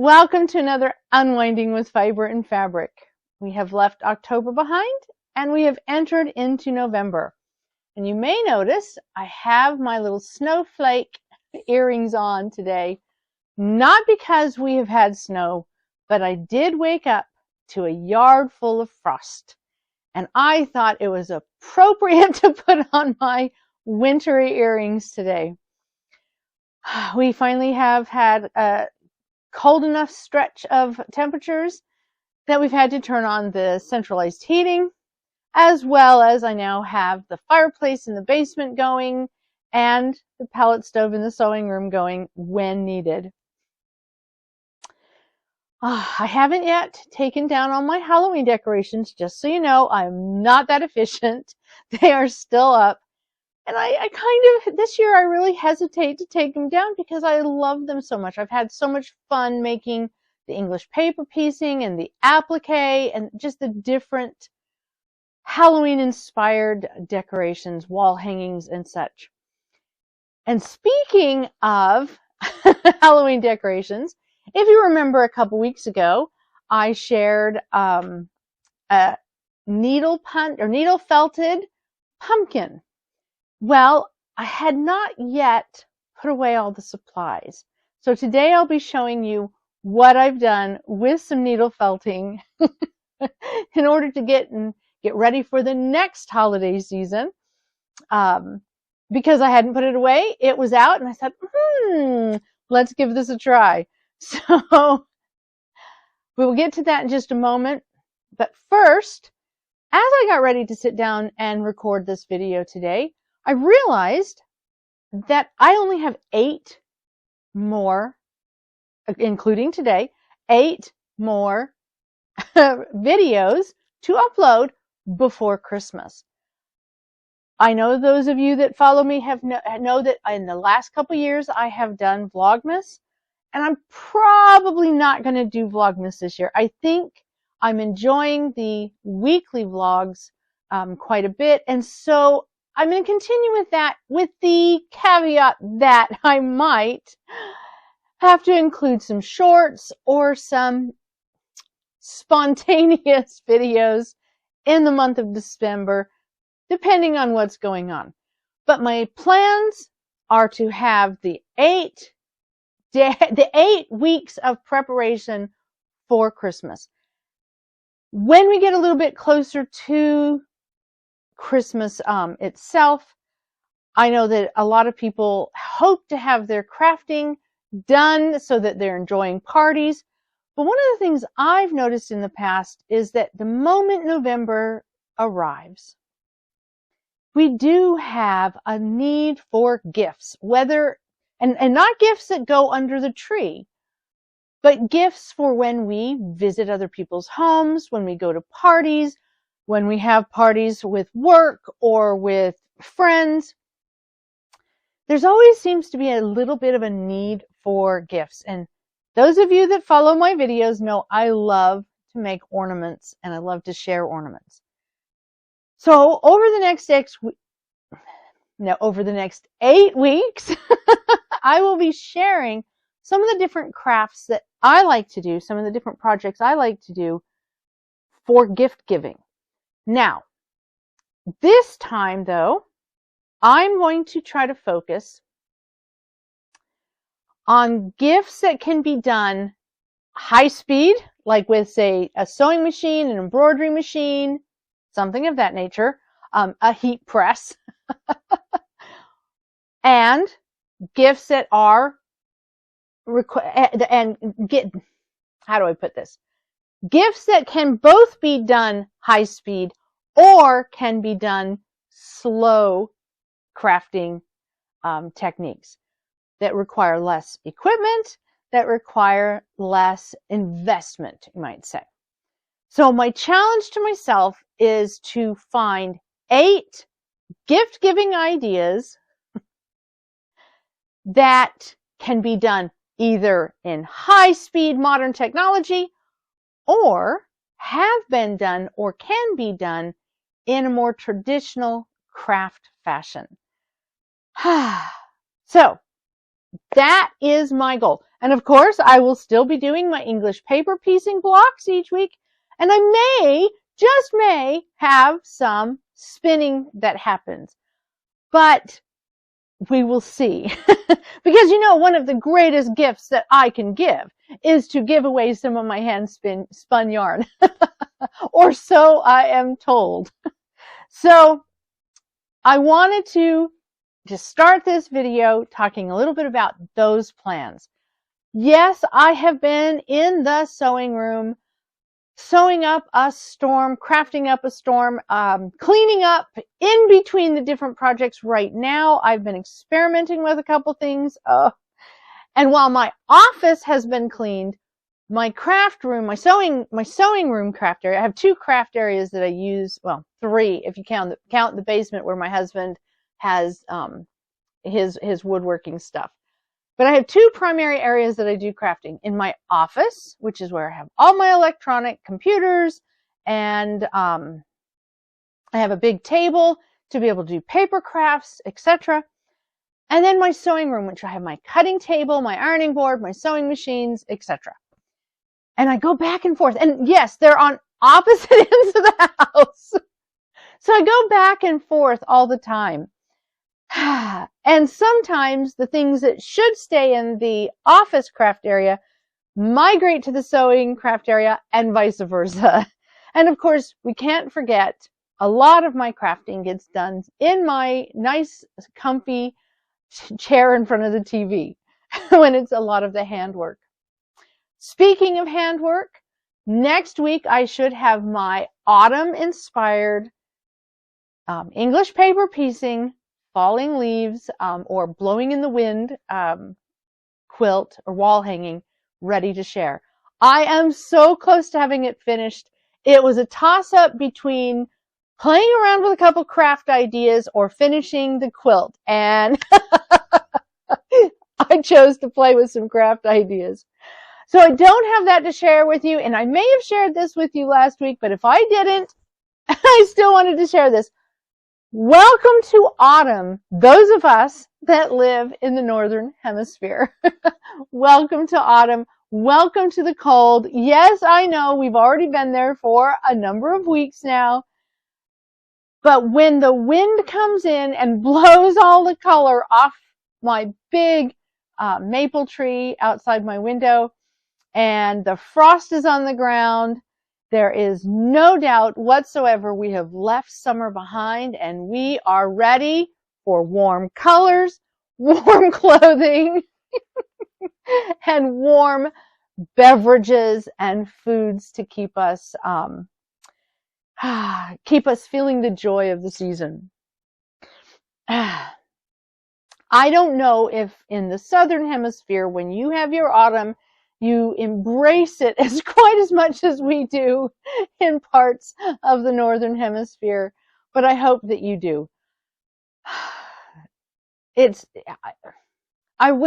Welcome to another Unwinding with Fiber and Fabric. We have left October behind and we have entered into November. And you may notice I have my little snowflake earrings on today, not because we have had snow, but I did wake up to a yard full of frost. And I thought it was appropriate to put on my wintry earrings today. We finally have had a cold enough stretch of temperatures that we've had to turn on the centralized heating, as well as I now have the fireplace in the basement going and the pellet stove in the sewing room going when needed. I haven't yet taken down all my Halloween decorations, just so you know. I'm not that efficient. They are still up. And this year I really hesitate to take them down because I love them so much. I've had so much fun making the English paper piecing and the applique and just the different Halloween inspired decorations, wall hangings and such. And speaking of Halloween decorations, if you remember a couple weeks ago, I shared a needle felted pumpkin. Well, I had not yet put away all the supplies. So today I'll be showing you what I've done with some needle felting in order to get ready for the next holiday season. Because I hadn't put it away, it was out and I said, let's give this a try. So we will get to that in just a moment. But first, as I got ready to sit down and record this video today, I realized that I only have 8 more, including today, 8 more videos to upload before Christmas. I know those of you that follow me know that in the last couple years I have done Vlogmas, and I'm probably not going to do Vlogmas this year. I think I'm enjoying the weekly vlogs quite a bit, and so I'm going to continue with that, with the caveat that I might have to include some shorts or some spontaneous videos in the month of December, depending on what's going on. But my plans are to have the 8 weeks of preparation for Christmas. When we get a little bit closer to Christmas itself, I know that a lot of people hope to have their crafting done so that they're enjoying parties. But one of the things I've noticed in the past is that the moment November arrives, we do have a need for gifts, and not gifts that go under the tree, but gifts for when we visit other people's homes, when we go to parties, when we have parties with work or with friends. There's always seems to be a little bit of a need for gifts. And those of you that follow my videos know I love to make ornaments and I love to share ornaments. So over the next 8 weeks, I will be sharing some of the different crafts that I like to do, some of the different projects I like to do for gift giving. Now, this time though, I'm going to try to focus on gifts that can be done high speed, like with, say, a sewing machine, an embroidery machine, something of that nature, a heat press, and gifts that are gifts that can both be done high speed or can be done slow crafting techniques that require less equipment, that require less investment, you might say. So my challenge to myself is to find 8 gift-giving ideas that can be done either in high-speed modern technology or have been done or can be done in a more traditional craft fashion. So That is my goal. And of course, I will still be doing my English paper piecing blocks each week. And I may, just may, have some spinning that happens. But we will see. Because you know, one of the greatest gifts that I can give is to give away some of my hand spun yarn. Or so I am told. So I wanted to just start this video talking a little bit about those plans. Yes, I have been in the sewing room, sewing up a storm, crafting up a storm, cleaning up in between the different projects right now. I've been experimenting with a couple things. And while my office has been cleaned, my craft room, my sewing room craft area, I have 2 craft areas that I use, well, 3 if you count the basement where my husband has his woodworking stuff. But I have 2 primary areas that I do crafting. In my office, which is where I have all my electronic computers, and I have a big table to be able to do paper crafts, etc. And then my sewing room, which I have my cutting table, my ironing board, my sewing machines, etc. And I go back and forth. And yes, they're on opposite ends of the house. So I go back and forth all the time. And sometimes the things that should stay in the office craft area migrate to the sewing craft area and vice versa. And of course, we can't forget a lot of my crafting gets done in my nice, comfy chair in front of the TV when it's a lot of the handwork. Speaking of handwork, next week I should have my autumn-inspired English paper piecing, falling leaves, or blowing in the wind quilt or wall hanging ready to share. I am so close to having it finished. It was a toss-up between playing around with a couple craft ideas or finishing the quilt, and I chose to play with some craft ideas. So I don't have that to share with you, and I may have shared this with you last week, but if I didn't, I still wanted to share this. Welcome to autumn, those of us that live in the Northern Hemisphere. Welcome to autumn. Welcome to the cold. Yes, I know we've already been there for a number of weeks now. But when the wind comes in and blows all the color off my big maple tree outside my window, and the frost is on the ground, there is no doubt whatsoever we have left summer behind, and we are ready for warm colors, warm clothing, and warm beverages and foods to keep us feeling the joy of the season. I don't know if in the Southern Hemisphere, when you have your autumn, you embrace it as quite as much as we do in parts of the Northern Hemisphere, but I hope that you do. When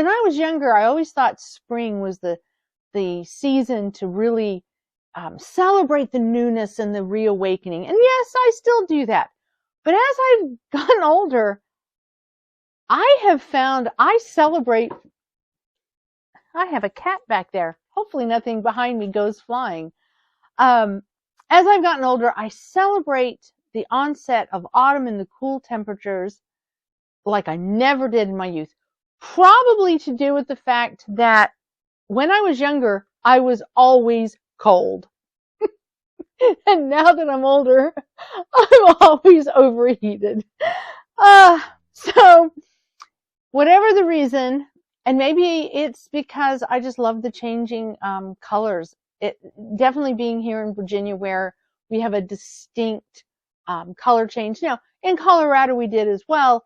I was younger, I always thought spring was the season to really celebrate the newness and the reawakening. And yes, I still do that. But as I've gotten older, I have found I celebrate. I have a cat back there. Hopefully nothing behind me goes flying. As I've gotten older, I celebrate the onset of autumn and the cool temperatures like I never did in my youth. Probably to do with the fact that when I was younger, I was always cold. And now that I'm older, I'm always overheated. So whatever the reason, and maybe it's because I just love the changing colors. It definitely being here in Virginia where we have a distinct color change. Now, in Colorado we did as well,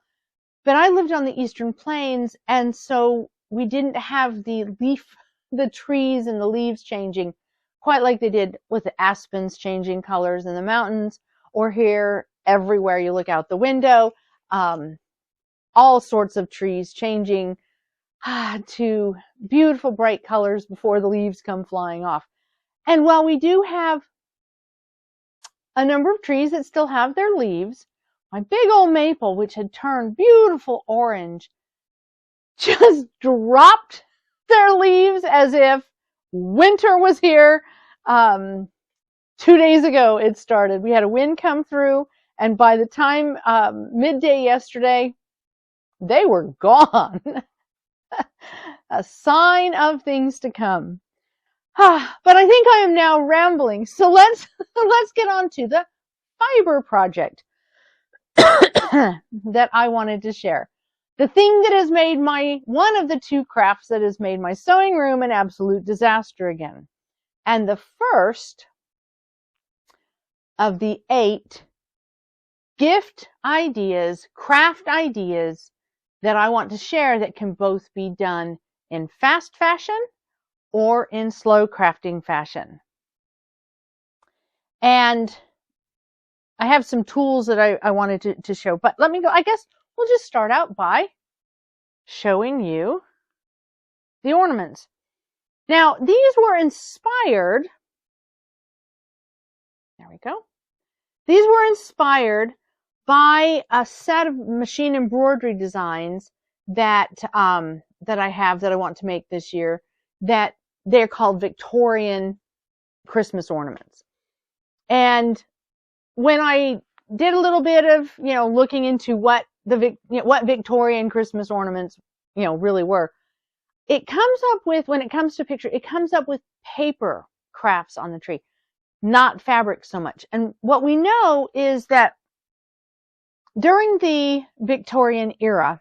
but I lived on the Eastern Plains, and so we didn't have the trees and the leaves changing quite like they did with the aspens changing colors in the mountains, or here everywhere you look out the window, all sorts of trees changing to beautiful bright colors before the leaves come flying off. And while we do have a number of trees that still have their leaves, my big old maple, which had turned beautiful orange, just dropped their leaves as if winter was here. 2 days ago it started. We had a wind come through, and by the time midday yesterday, they were gone. A sign of things to come. But I think I am now rambling. So let's get on to the fiber project that I wanted to share. The thing that has made one of the two crafts that has made my sewing room an absolute disaster again. And the first of the 8 gift ideas, craft ideas that I want to share that can both be done in fast fashion or in slow crafting fashion. And I have some tools that I wanted to show, but let me go. I guess we'll just start out by showing you the ornaments. Now, these were inspired. There we go. These were inspired by a set of machine embroidery designs that that I have that I want to make this year. That they're called Victorian Christmas ornaments. And when I did a little bit of looking into what Victorian Christmas ornaments really were, it comes up with, when it comes to picture, it comes up with paper crafts on the tree, not fabric so much. And what we know is that during the Victorian era,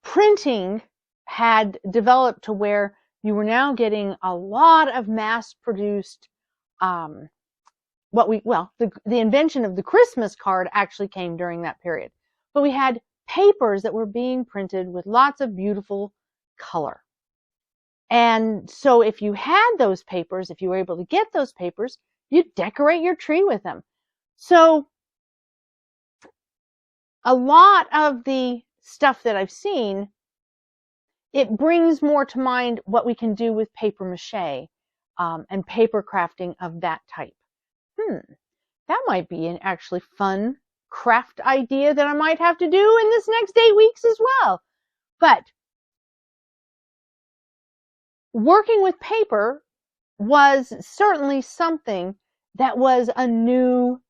printing had developed to where you were now getting a lot of mass-produced, the invention of the Christmas card actually came during that period. But we had papers that were being printed with lots of beautiful color. And so if you had those papers, if you were able to get those papers, you'd decorate your tree with them. So a lot of the stuff that I've seen, it brings more to mind what we can do with paper mache and paper crafting of that type. That might be an actually fun craft idea that I might have to do in this next 8 weeks as well. But working with paper was certainly something that was a new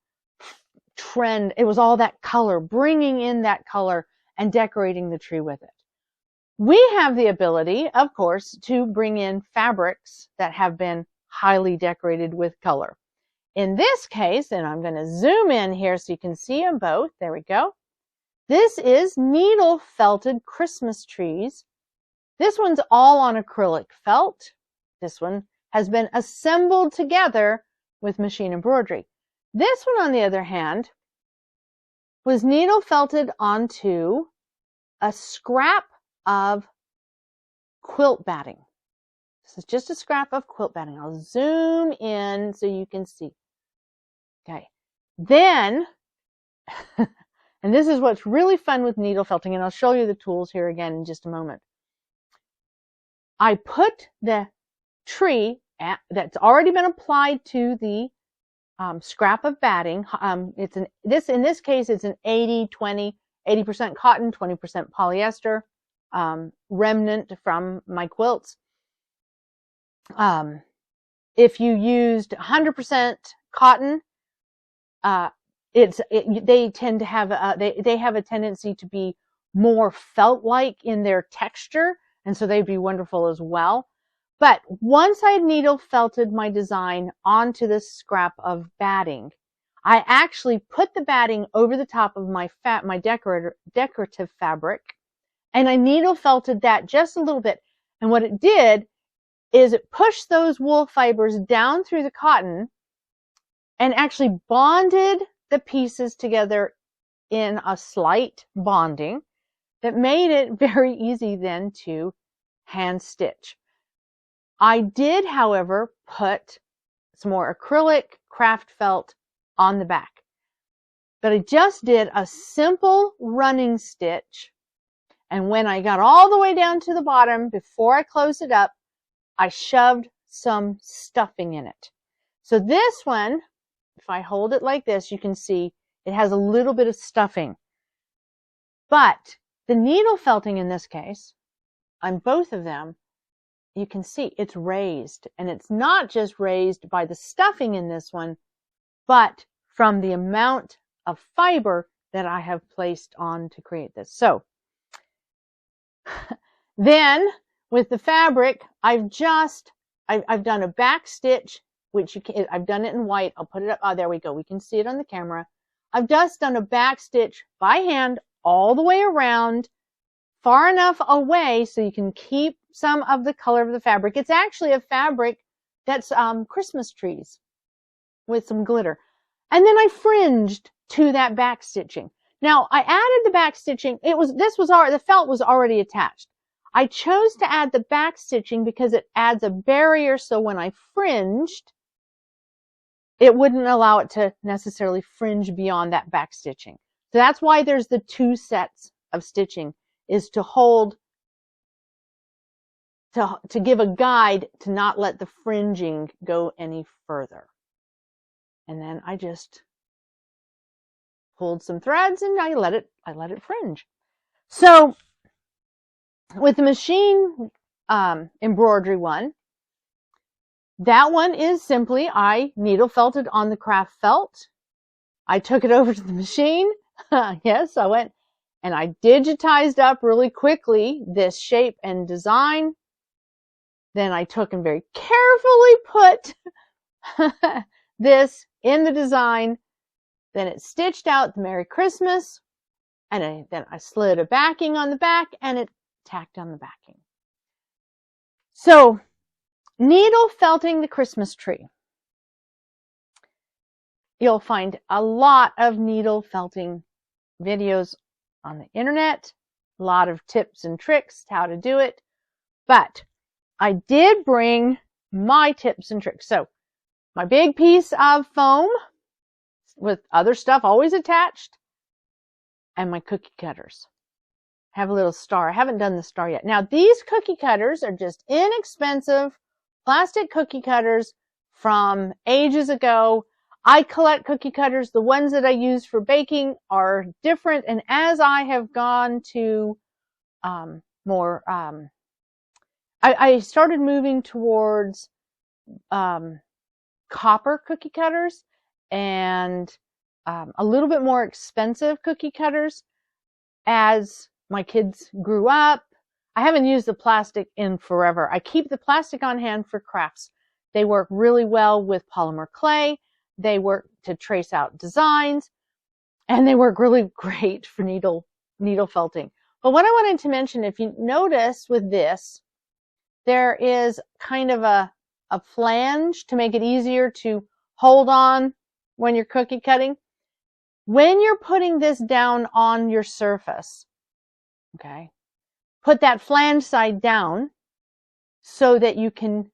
trend. It was all that color, bringing in that color and decorating the tree with it. We have the ability, of course, to bring in fabrics that have been highly decorated with color. In this case, and I'm going to zoom in here so you can see them both. There we go. This is needle felted Christmas trees. This one's all on acrylic felt. This one has been assembled together with machine embroidery. This one, on the other hand, was needle felted onto a scrap of quilt batting. This is just a scrap of quilt batting. I'll zoom in so you can see. Okay. Then, and this is what's really fun with needle felting, and I'll show you the tools here again in just a moment. I put the tree that's already been applied to the scrap of batting. In this case, it's an 80-20, 80% cotton, 20% polyester, remnant from my quilts. If you used 100% cotton, they tend to have they have a tendency to be more felt-like in their texture, and so they'd be wonderful as well. But once I had needle felted my design onto this scrap of batting, I actually put the batting over the top of my decorative fabric, and I needle felted that just a little bit. And what it did is it pushed those wool fibers down through the cotton and actually bonded the pieces together in a slight bonding that made it very easy then to hand stitch. I did, however, put some more acrylic craft felt on the back, but I just did a simple running stitch, and when I got all the way down to the bottom, before I closed it up, I shoved some stuffing in it. So this one, if I hold it like this, you can see it has a little bit of stuffing. But The needle felting in this case, on both of them, you can see it's raised, and it's not just raised by the stuffing in this one, but from the amount of fiber that I have placed on to create this. So then with the fabric, I've done a back stitch, which I've done it in white. I'll put it up. Oh, there we go. We can see it on the camera. I've just done a back stitch by hand all the way around, far enough away so you can keep some of the color of the fabric. It's actually a fabric that's Christmas trees with some glitter. And then I fringed to that back stitching. Now I added the back stitching. The felt was already attached. I chose to add the back stitching because it adds a barrier, so when I fringed, it wouldn't allow it to necessarily fringe beyond that back stitching. So that's why there's the 2 sets of stitching, is to hold, to give a guide to not let the fringing go any further. And then I just pulled some threads and I let it fringe. So with the machine embroidery one, that one is simply, I needle felted on the craft felt. I took it over to the machine. Yes, I went and I digitized up really quickly this shape and design. Then I took and very carefully put this in the design. Then it stitched out the Merry Christmas, and then I slid a backing on the back, and it tacked on the backing. So, needle felting the Christmas tree. You'll find a lot of needle felting videos on the internet, a lot of tips and tricks how to do it, but I did bring my tips and tricks. So, my big piece of foam with other stuff always attached, and my cookie cutters. I have a little star. I haven't done the star yet. Now, these cookie cutters are just inexpensive plastic cookie cutters from ages ago. I collect cookie cutters. The ones that I use for baking are different, and as I have gone to more, I started moving towards copper cookie cutters and a little bit more expensive cookie cutters as my kids grew up. I haven't used the plastic in forever. I keep the plastic on hand for crafts. They work really well with polymer clay. They work to trace out designs, and they work really great for needle felting. But what I wanted to mention, if you notice with this, there is kind of a flange to make it easier to hold on when you're cookie cutting. When you're putting this down on your surface, okay, put that flange side down so that you can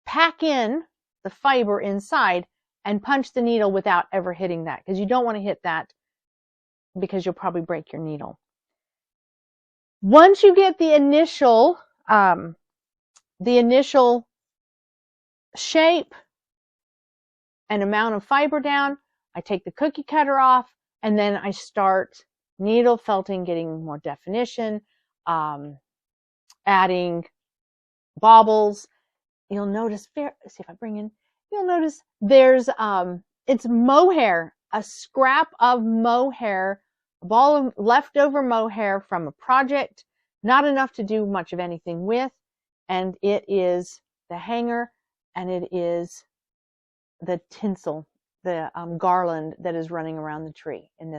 pack in the fiber inside and punch the needle without ever hitting that, because you don't want to hit that because you'll probably break your needle. Once you get the initial shape and amount of fiber down, I take the cookie cutter off, and then I start needle felting, getting more definition, adding baubles. You'll notice, let's see if I bring in, you'll notice there's, it's mohair, a scrap of mohair, a ball of leftover mohair from a project, not enough to do much of anything with, and it is the hanger, and it is the tinsel, the garland that is running around the tree in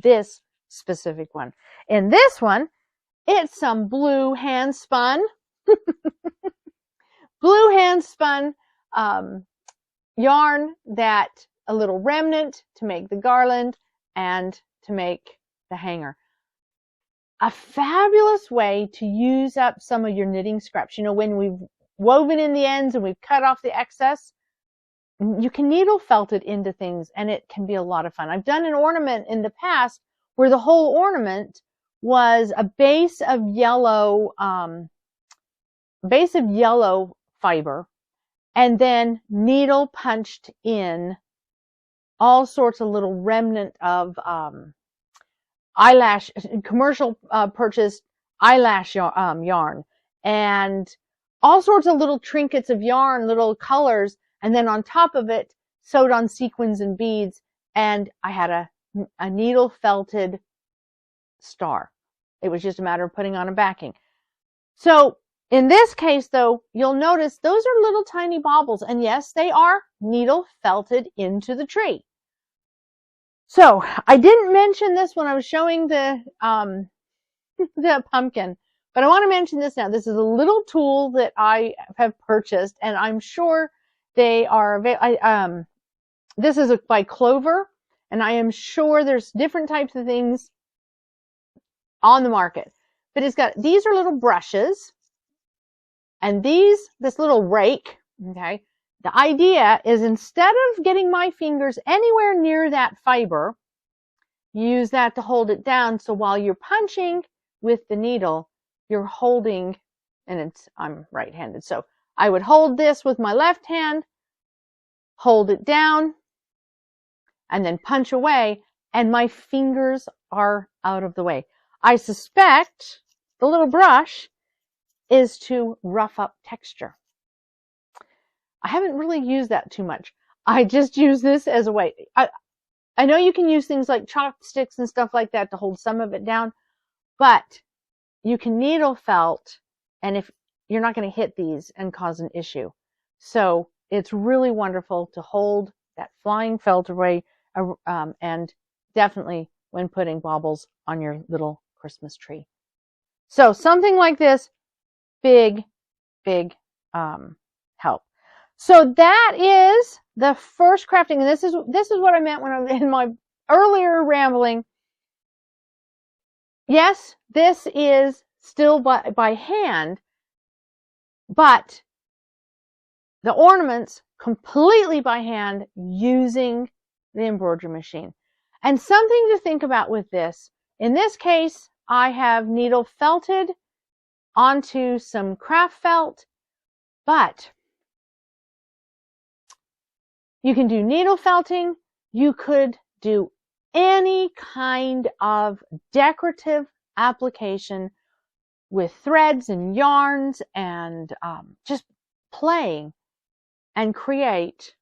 this specific one. In this one, it's some blue hand spun, yarn, that a little remnant to make the garland and to make the hanger. A fabulous way to use up some of your knitting scraps. You know, when we've woven in the ends and we've cut off the excess, you can needle felt it into things, and it can be a lot of fun. I've done an ornament in the past where the whole ornament was a base of yellow fiber, and then needle punched in all sorts of little remnant of eyelash, commercial purchased eyelash yarn, and all sorts of little trinkets of yarn, little colors, and then on top of it, sewed on sequins and beads, and I had a needle felted star. It was just a matter of putting on a backing. So in this case, though, you'll notice those are little tiny baubles, and yes, they are needle felted into the tree. So I didn't mention this when I was showing the pumpkin, but I want to mention this now. This is a little tool that I have purchased, and I'm sure they are. This is by Clover, and I am sure there's different types of things on the market. But it's got, these are little brushes, and this little rake, okay? The idea is instead of getting my fingers anywhere near that fiber, use that to hold it down, so while you're punching with the needle, you're holding, and I'm right-handed, so I would hold this with my left hand, hold it down, and then punch away, and my fingers are out of the way. I suspect the little brush is to rough up texture. I haven't really used that too much. I just use this as a way. I know you can use things like chopsticks and stuff like that to hold some of it down, but you can needle felt, and if you're not going to hit these and cause an issue. So it's really wonderful to hold that flying felt away, and definitely when putting baubles on your little Christmas tree. So something like this, big help. So that is the first crafting, and this is what I meant when I was in my earlier rambling. Yes, this is still by hand, but the ornaments completely by hand using the embroidery machine. And something to think about with this, in this case, I have needle felted onto some craft felt, but you can do needle felting. You could do any kind of decorative application with threads and yarns and just playing and create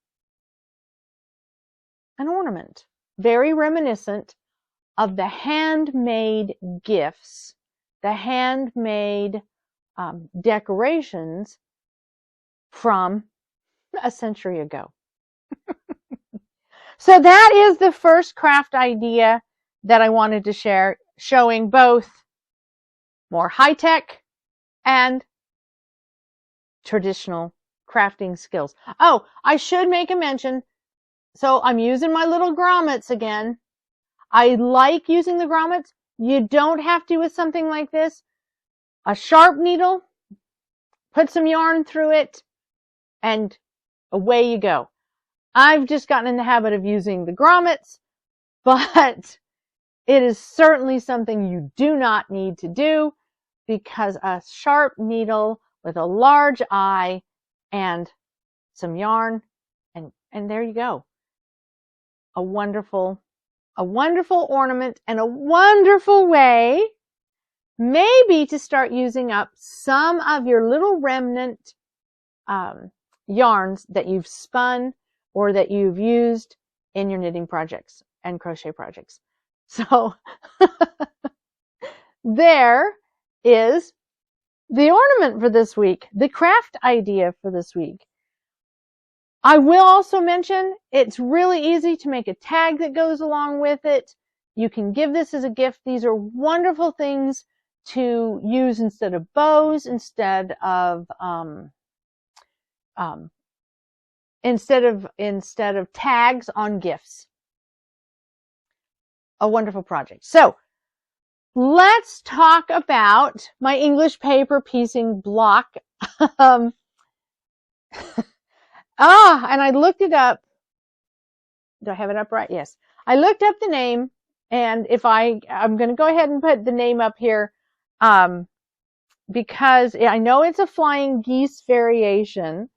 an ornament. Very reminiscent of the handmade gifts, the handmade decorations from a century ago. So that is the first craft idea that I wanted to share, showing both more high-tech and traditional crafting skills. Oh, I should make a mention. So I'm using my little grommets again. I like using the grommets. You don't have to with something like this. A sharp needle, put some yarn through it, and away you go. I've just gotten in the habit of using the grommets, but it is certainly something you do not need to do, because a sharp needle with a large eye and some yarn, and there you go. A wonderful ornament, and a wonderful way maybe to start using up some of your little remnant yarns that you've spun or that you've used in your knitting projects and crochet projects. So there is the ornament for this week, the craft idea for this week. I will also mention it's really easy to make a tag that goes along with it. You can give this as a gift. These are wonderful things to use instead of bows, instead of tags on gifts. A wonderful project. So let's talk about my English paper piecing block. And I looked it up. Do I have it up right? Yes. I looked up the name, and I'm going to go ahead and put the name up here, because I know it's a flying geese variation.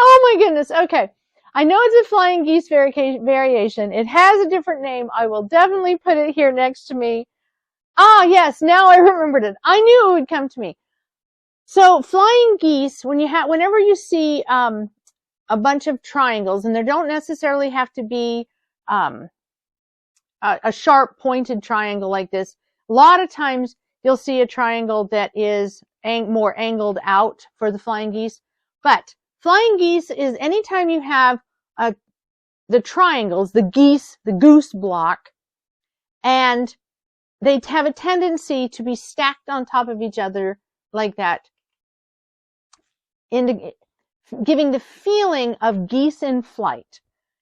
Oh my goodness. Okay. I know it's a flying geese variation. It has a different name. I will definitely put it here next to me. Ah, yes, now I remembered it. I knew it would come to me. So flying geese, whenever you see a bunch of triangles, and there don't necessarily have to be a sharp pointed triangle like this. A lot of times you'll see a triangle that is more angled out for the flying geese. But flying geese is anytime you have the triangles, the goose block, and they have a tendency to be stacked on top of each other like that, giving the feeling of geese in flight.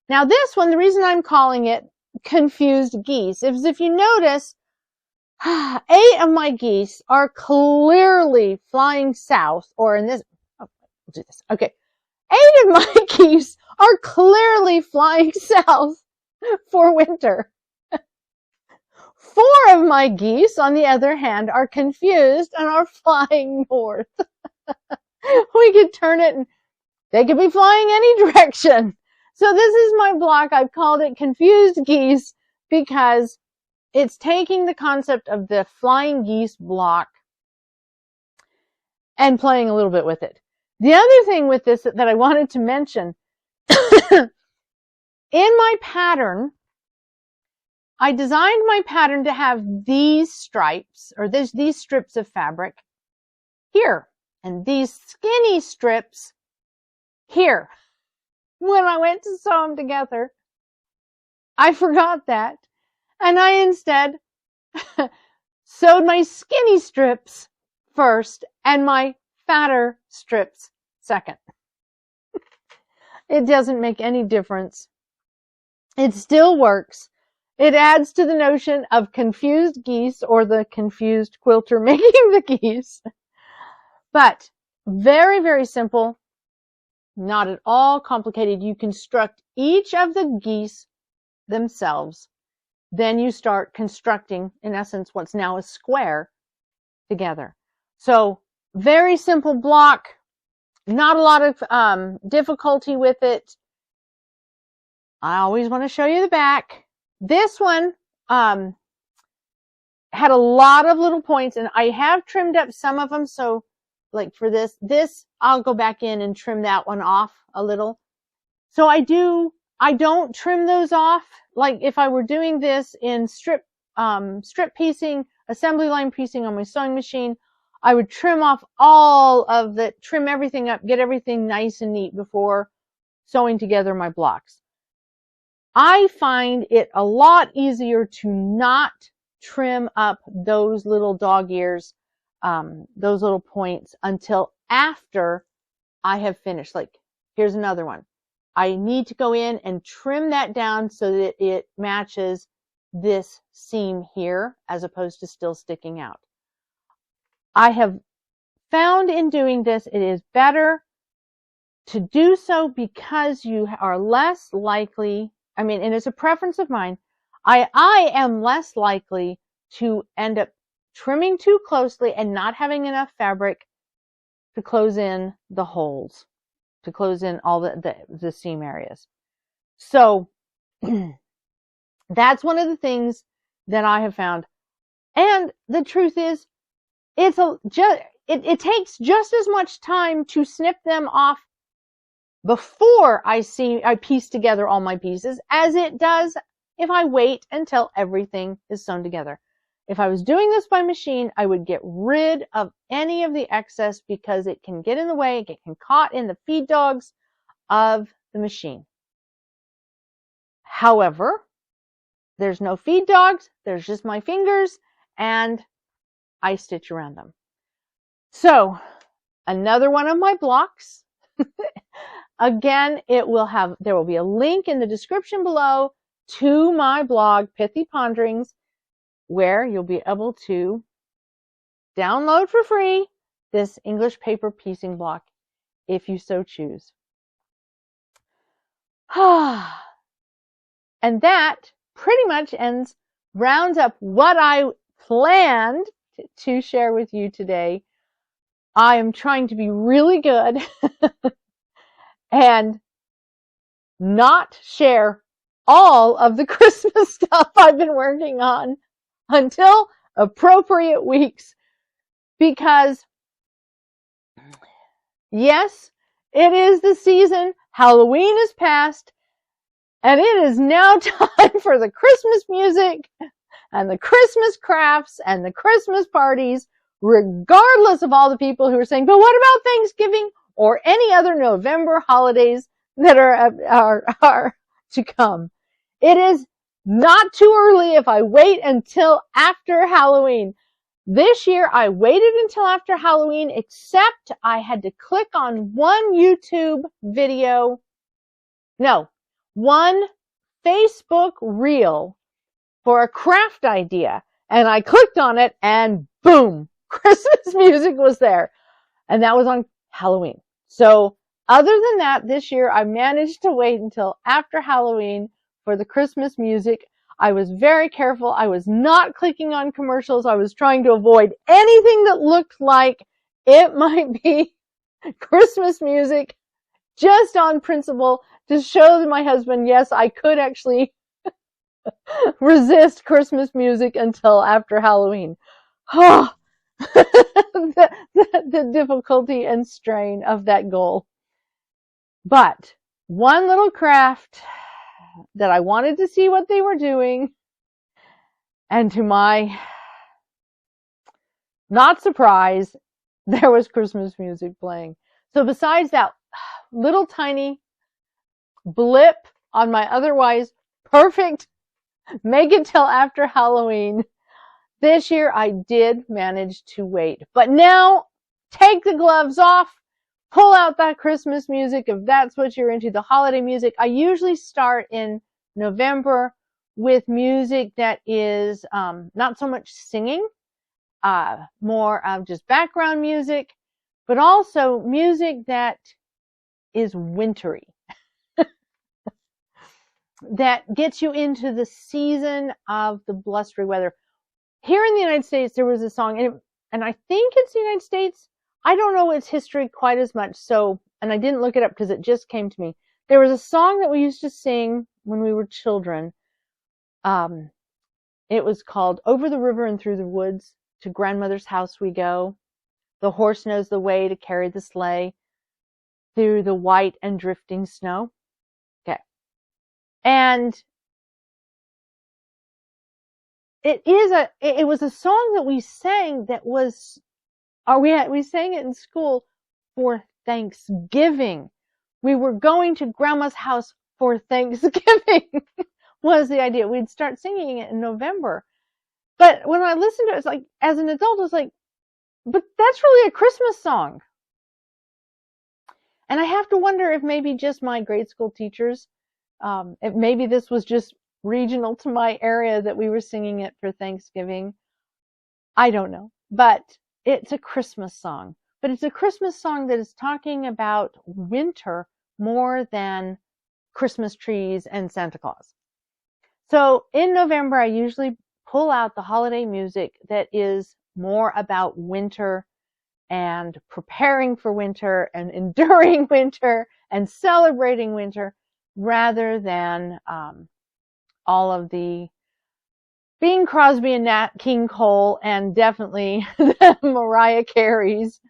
Now this one, the reason I'm calling it confused geese is if you notice, 8 of my geese are clearly flying south, or in this, oh, we'll do this. Okay. 8 of my geese are clearly flying south for winter. 4 of my geese, on the other hand, are confused and are flying north. We could turn it and they could be flying any direction. So this is my block. I've called it Confused Geese because it's taking the concept of the flying geese block and playing a little bit with it. The other thing with this that I wanted to mention, in my pattern, I designed my pattern to have these stripes, or these strips of fabric here, and these skinny strips here. When I went to sew them together, I forgot that, and I instead sewed my skinny strips first and my fatter strips second. It doesn't make any difference. It still works. It adds to the notion of confused geese, or the confused quilter making the geese. But very, very simple, not at all complicated. You construct each of the geese themselves. Then you start constructing, in essence, what's now a square together. So very simple block, not a lot of difficulty with it. I always want to show you the back. This one had a lot of little points, and I have trimmed up some of them. So like for this I'll go back in and trim that one off a little. So I don't trim those off. Like if I were doing this in strip piecing, assembly line piecing on my sewing machine, I would trim off all of the, trim everything up, get everything nice and neat before sewing together my blocks. I find it a lot easier to not trim up those little dog ears, those little points, until after I have finished. Like, here's another one. I need to go in and trim that down so that it matches this seam here, as opposed to still sticking out. I have found in doing this, it is better to do so because you are less likely, and it's a preference of mine, I am less likely to end up trimming too closely and not having enough fabric to close in the holes, to close in all the seam areas. So that's one of the things that I have found. And the truth is, it takes just as much time to snip them off before I piece together all my pieces as it does if I wait until everything is sewn together. If I was doing this by machine, I would get rid of any of the excess because it can get in the way, it can caught in the feed dogs of the machine. However, there's no feed dogs, there's just my fingers, and I stitch around them. So, another one of my blocks. Again, there will be a link in the description below to my blog, Pithy Ponderings, where you'll be able to download for free this English paper piecing block if you so choose. And that pretty much rounds up what I planned to share with you today. I am trying to be really good and not share all of the Christmas stuff I've been working on until appropriate weeks, because yes, it is the season. Halloween is past, and it is now time for the Christmas music and the Christmas crafts and the Christmas parties, regardless of all the people who are saying, but what about Thanksgiving or any other November holidays that are to come? It is not too early if I wait until after Halloween. This year, I waited until after Halloween, except I had to click on one YouTube video, one Facebook reel for a craft idea. And I clicked on it and boom, Christmas music was there. And that was on Halloween. So other than that, this year, I managed to wait until after Halloween for the Christmas music. I was very careful. I was not clicking on commercials. I was trying to avoid anything that looked like it might be Christmas music, just on principle to show my husband, yes, I could actually resist Christmas music until after Halloween. Oh, the difficulty and strain of that goal. But one little craft that I wanted to see what they were doing, and to my not surprise, there was Christmas music playing. So besides that little tiny blip on my otherwise perfect make it till after Halloween, this year I did manage to wait. But now, take the gloves off, pull out that Christmas music if that's what you're into, the holiday music. I usually start in November with music that is not so much singing, more of just background music, but also music that is wintry, that gets you into the season of the blustery weather. Here in the United States, there was a song, and I think it's the United States. I don't know its history quite as much, and I didn't look it up because it just came to me. There was a song that we used to sing when we were children. It was called "Over the River and Through the Woods, to Grandmother's House We Go. The horse knows the way to carry the sleigh through the white and drifting snow." Okay. And it was a song that we sang that was, we sang it in school for Thanksgiving. We were going to Grandma's house for Thanksgiving was the idea. We'd start singing it in November. But when I listened to it, it's like, as an adult, I was like, but that's really a Christmas song. And I have to wonder if maybe just my grade school teachers, if maybe this was just regional to my area that we were singing it for Thanksgiving. I don't know. But it's a Christmas song. But it's a Christmas song that is talking about winter more than Christmas trees and Santa Claus. So in November, I usually pull out the holiday music that is more about winter and preparing for winter and enduring winter and celebrating winter, rather than all of the Bing Crosby and Nat King Cole, and definitely the Mariah Carey's.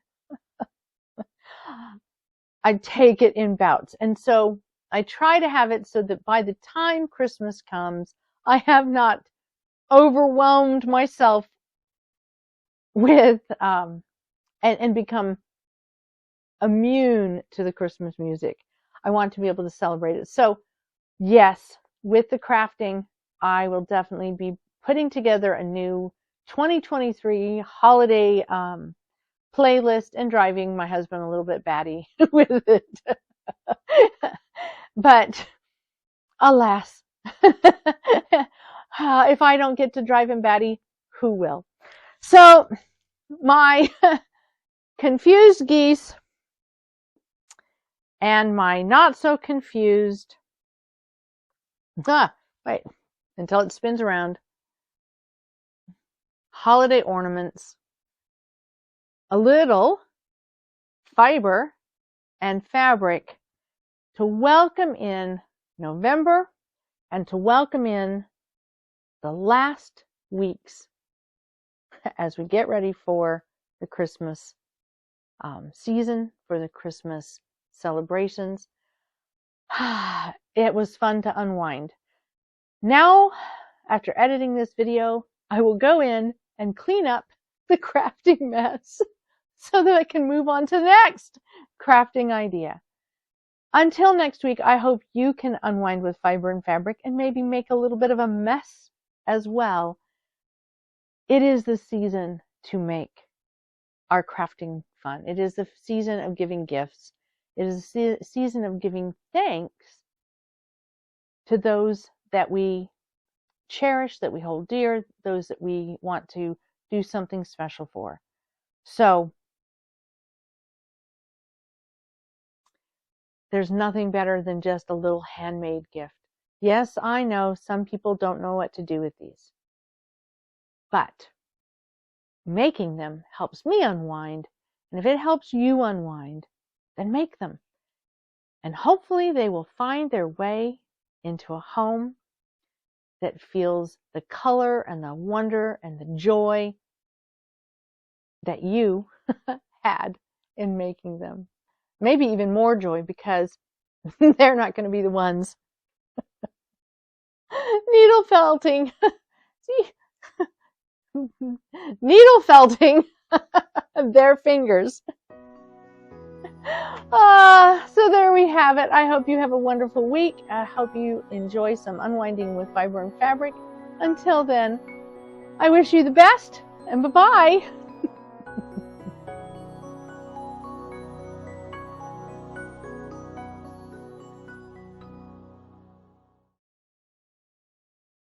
I take it in bouts. And so I try to have it so that by the time Christmas comes, I have not overwhelmed myself with and become immune to the Christmas music. I want to be able to celebrate it. So yes, with the crafting, I will definitely be putting together a new 2023 holiday playlist and driving my husband a little bit batty with it. But alas, if I don't get to drive him batty, who will? So my confused geese and my not so confused, wait, until it spins around, holiday ornaments, a little fiber and fabric to welcome in November and to welcome in the last weeks as we get ready for the Christmas season, for the Christmas celebrations. It was fun to unwind. Now, after editing this video, I will go in and clean up the crafting mess so that I can move on to the next crafting idea. Until next week, I hope you can unwind with fiber and fabric and maybe make a little bit of a mess as well. It is the season to make our crafting fun. It is the season of giving gifts. It is the season of giving thanks to those that we cherish, that we hold dear, those that we want to do something special for. So there's nothing better than just a little handmade gift. Yes, I know some people don't know what to do with these, but making them helps me unwind. And if it helps you unwind, then make them. And hopefully they will find their way into a home that feels the color and the wonder and the joy that you had in making them. Maybe even more joy, because they're not going to be the ones needle felting. Needle felting their fingers. So there we have it. I hope you have a wonderful week. I hope you enjoy some unwinding with fiber and fabric. Until then, I wish you the best, and bye-bye.